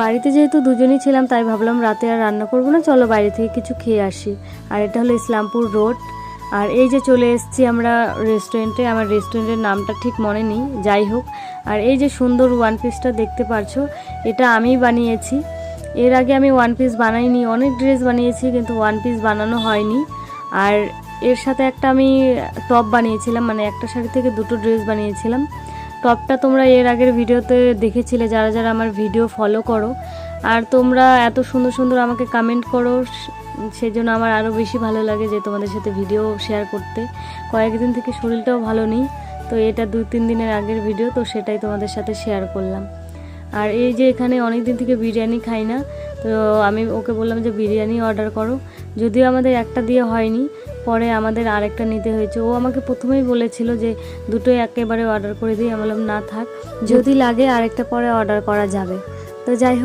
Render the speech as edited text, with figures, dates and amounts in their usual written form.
বাড়িতে যেহেতু দুজনেই ছিলাম তাই ভাবলাম রাতে আর রান্না করবো না, চলো বাইরে থেকে কিছু খেয়ে আসি। আর এটা হলো ইসলামপুর রোড। আর এই যে চলে এসেছি আমরা রেস্টুরেন্টে, আমার রেস্টুরেন্টের নামটা ঠিক মনে নেই, যাই হোক। আর এই যে সুন্দর ওয়ান পিসটা দেখতে পারছো, এটা আমিই বানিয়েছি। এর আগে আমি ওয়ান পিস বানাইনি, অনেক ড্রেস বানিয়েছি কিন্তু ওয়ান পিস বানানো হয়নি। আর এর সাথে একটা আমি টপ বানিয়েছিলাম, মানে একটা শাড়ি থেকে দুটো ড্রেস বানিয়েছিলাম। টপটা তোমরা এর আগের ভিডিওতে দেখেছিলে যারা যারা আমার ভিডিও ফলো করো। আর তোমরা এত সুন্দর সুন্দর আমাকে কমেন্ট করো, সেজন্য আমার আরও বেশি ভালো লাগে যে তোমাদের সাথে ভিডিও শেয়ার করতে। কয়েকদিন থেকে শরীরটাও ভালো নেই, তো এটা 2-3 দিনের আগের ভিডিও, তো সেটাই তোমাদের সাথে শেয়ার করলাম। আর এই যে এখানে অনেক দিন থেকে বিরিয়ানি খাই না, তো আমি ওকে বললাম যে বিরিয়ানি অর্ডার করো। যদিও আমাদের একটা দিয়ে হয়নি, পরে আমাদের আরেকটা নিতে হয়েছে। ও আমাকে প্রথমেই বলেছিল যে দুটোই একেবারে অর্ডার করে দিই, আমি বললাম না থাক, যদি লাগে আরেকটা পরে অর্ডার করা যাবে। তো যাই হোক।